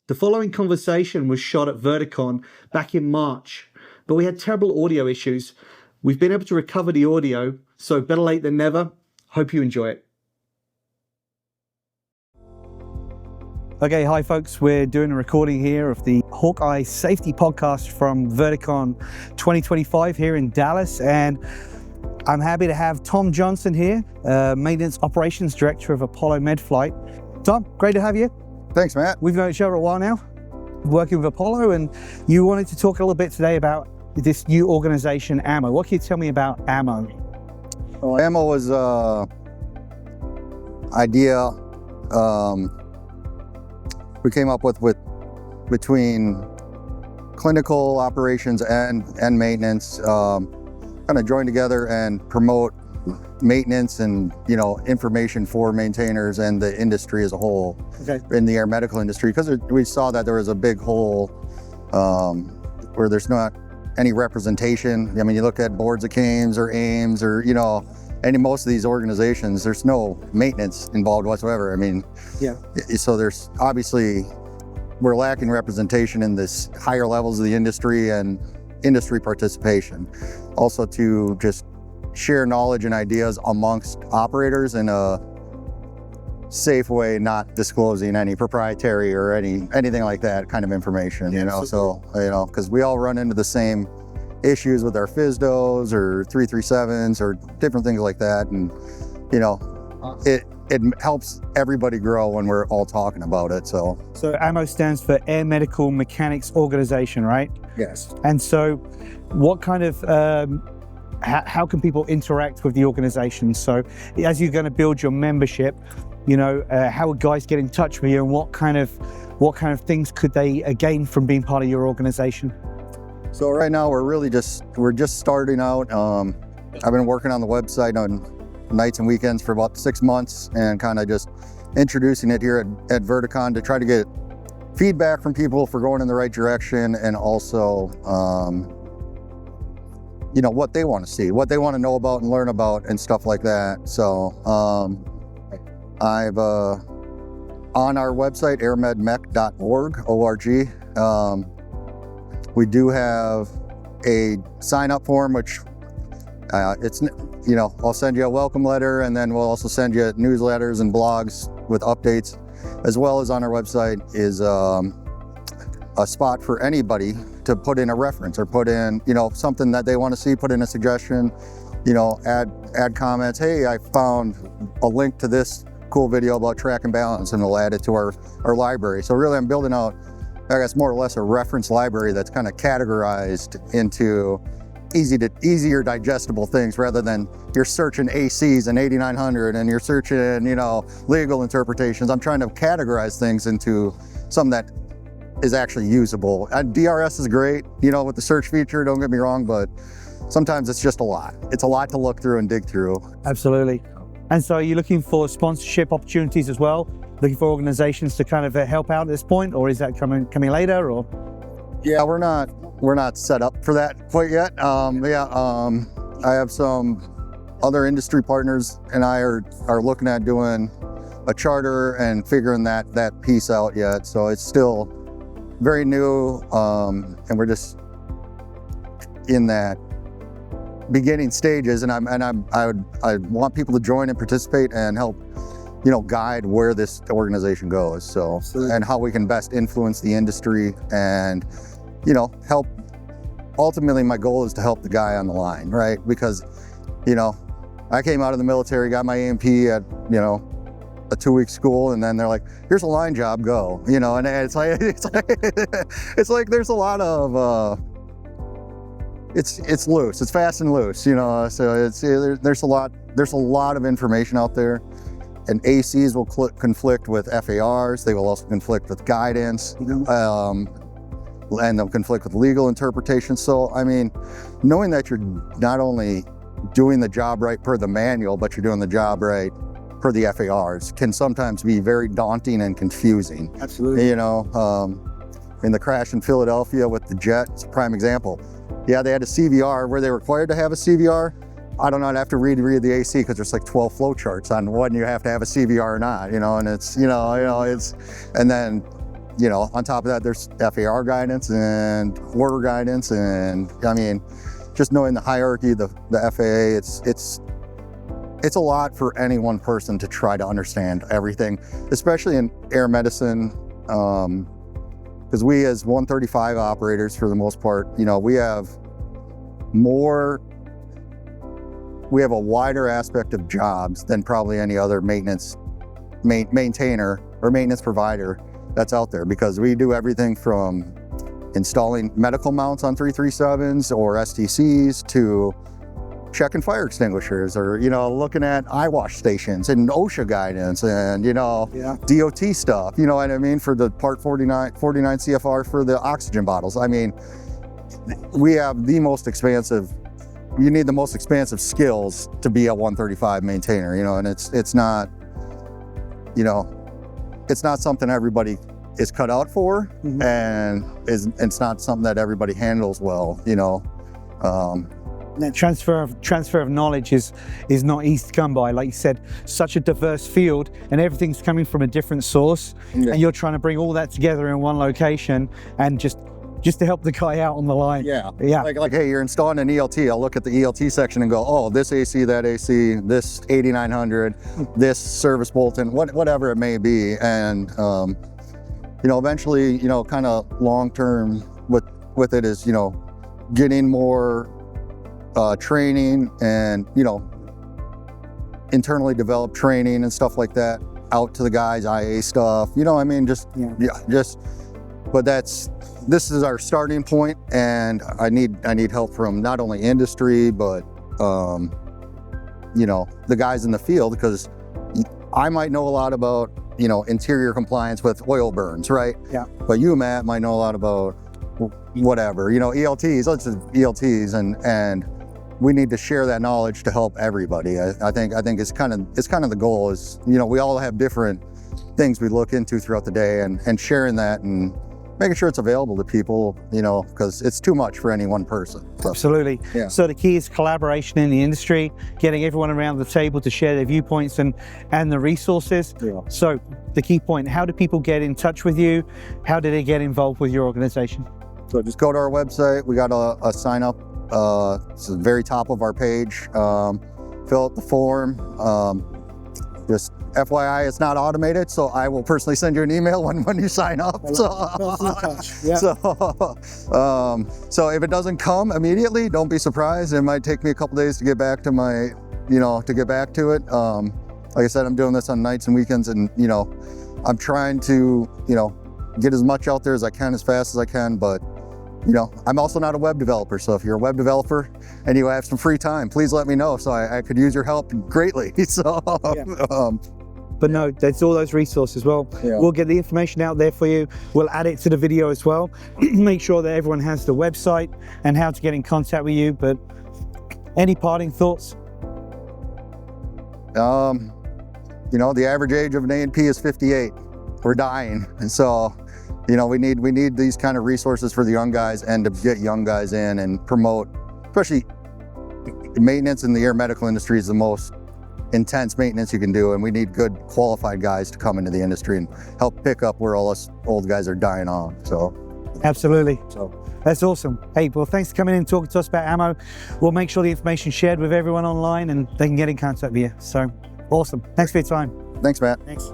The following conversation was shot at Verticon back in March, but we had terrible audio issues. We've been able to recover the audio, so better late than never. Hope you enjoy it. Okay, hi folks. We're doing a recording here of the Hawkeye Safety Podcast from Verticon 2025 here in Dallas, and I'm happy to have Tom Johnson here, Maintenance Operations Director of Apollo MedFlight. Tom, great to have you. Thanks, Matt. We've known each other a while now, working with Apollo, and you wanted to talk a little bit today about this new organization, AMMO. What can you tell me about AMMO? Well, AMMO was idea we came up with between clinical operations and maintenance, kind of join together and promote maintenance and information for maintainers and the industry as a whole. Okay. In the air medical industry, because we saw that there was a big hole where there's not any representation. I mean, you look at boards of CAMES or AIMS or most of these organizations, there's no maintenance involved whatsoever. I mean, yeah. So there's obviously, we're lacking representation in this higher levels of the industry and industry participation. Also to just share knowledge and ideas amongst operators in a safe way, not disclosing any proprietary or anything like that kind of information, So, because we all run into the same issues with our FSDOs or 337s or different things like that. And, it helps everybody grow when we're all talking about it. So AMMO stands for Air Medical Mechanics Organization, right? Yes. And so what kind of, how can people interact with the organization? So as you're going to build your membership, how would guys get in touch with you, and what kind of things could they gain from being part of your organization? So right now we're just starting out. I've been working on the website on nights and weekends for about 6 months and kind of just introducing it here at Verticon to try to get feedback from people for going in the right direction, and also what they want to see, what they want to know about and learn about and stuff like that. So I've on our website, airmedmech.org, we do have a sign-up form, which I'll send you a welcome letter, and then we'll also send you newsletters and blogs with updates, as well as on our website is a spot for anybody to put in a reference or put in, something that they want to see, put in a suggestion, add comments. Hey, I found a link to this cool video about track and balance, and we'll add it to our library. So really I'm building out, I guess, more or less a reference library that's kind of categorized into easier digestible things, rather than you're searching ACs and 8900 and you're searching, legal interpretations. I'm trying to categorize things into something that is actually usable. DRS is great, with the search feature, don't get me wrong, but sometimes it's just a lot. It's a lot to look through and dig through. Absolutely. And so are you looking for sponsorship opportunities as well? Looking for organizations to kind of help out at this point, or is that coming later, or? Yeah, we're not set up for that quite yet. I have some other industry partners and I are looking at doing a charter and figuring that piece out yet. So it's still very new, and we're just in that beginning stages. And I want people to join and participate and help, guide where this organization goes. So, absolutely. And how we can best influence the industry and, help. Ultimately, my goal is to help the guy on the line, right? Because, I came out of the military, got my AMP at, a 2-week school, and then they're like, here's a line job, go, and it's like there's a lot of, it's loose, it's fast and loose, so there's a lot of information out there, and ACs will conflict with FARs, they will also conflict with guidance, and they'll conflict with legal interpretation. So, I mean, knowing that you're not only doing the job right per the manual, but you're doing the job right per the FARs can sometimes be very daunting and confusing. Absolutely. In the crash in Philadelphia with the jet, it's a prime example. Yeah, they had a CVR. Were they required to have a CVR? I don't know, I'd have to read the AC, because there's like 12 flow charts on when you have to have a CVR or not, and it's, and then You know, on top of that, there's FAR guidance and order guidance, and I mean, just knowing the hierarchy, the FAA, it's a lot for any one person to try to understand everything, especially in air medicine, because we as 135 operators, for the most part, you know, we have a wider aspect of jobs than probably any other maintainer or maintenance provider that's out there, because we do everything from installing medical mounts on 337s or STCs to checking fire extinguishers, or, you know, looking at eyewash stations and OSHA guidance and, you know, DOT stuff, you know what I mean, for the part 49 CFR for the oxygen bottles. I mean, we have the most expansive, you need the most expansive skills to be a 135 maintainer, you know, and it's not, you know, it's not something everybody is cut out for, and it's not something that everybody handles well, you know. That transfer of knowledge is not easy to come by. Like you said, such a diverse field, and everything's coming from a different source, and you're trying to bring all that together in one location, and just to help the guy out on the line. Yeah. Like, hey, you're installing an ELT. I'll look at the ELT section and go, oh, this AC, that AC, this 8900, this service bulletin, whatever it may be. And, you know, eventually, you know, kind of long-term with it is, you know, getting more training and, you know, internally developed training and stuff like that out to the guys, IA stuff, you know, I mean, but this is our starting point, and I need help from not only industry, but, you know, the guys in the field, because I might know a lot about, you know, interior compliance with oil burns, right? Yeah. But you, Matt, might know a lot about whatever, you know, ELTs, let's just ELTs, and we need to share that knowledge to help everybody. I think it's kind of the goal is, you know, we all have different things we look into throughout the day, and sharing that and making sure it's available to people, you know, because it's too much for any one person. So, absolutely. Yeah. So the key is collaboration in the industry, getting everyone around the table to share their viewpoints and the resources. Yeah. So the key point, how do people get in touch with you? How do they get involved with your organization? So just go to our website. We got a sign up. It's at the very top of our page. Fill out the form. Just FYI, it's not automated, so I will personally send you an email when you sign up. So if it doesn't come immediately, don't be surprised. It might take me a couple days to get back to it. Like I said, I'm doing this on nights and weekends, and, you know, I'm trying to, you know, get as much out there as I can, as fast as I can, but, you know, I'm also not a web developer, so if you're a web developer and you have some free time, please let me know, so I could use your help greatly. So, but no, there's all those resources. Well, we'll get the information out there for you. We'll add it to the video as well. Make sure that everyone has the website and how to get in contact with you. But any parting thoughts? You know, the average age of an A&P is 58. We're dying, and so, you know, we need these kind of resources for the young guys, and to get young guys in and promote, especially maintenance in the air medical industry is the most intense maintenance you can do, and we need good qualified guys to come into the industry and help pick up where all us old guys are dying off. So absolutely. So that's awesome. Hey, well, thanks for coming in and talking to us about ammo. We'll make sure the information shared with everyone online, and they can get in contact with you. So awesome. Thanks for your time. Thanks, Matt. Thanks.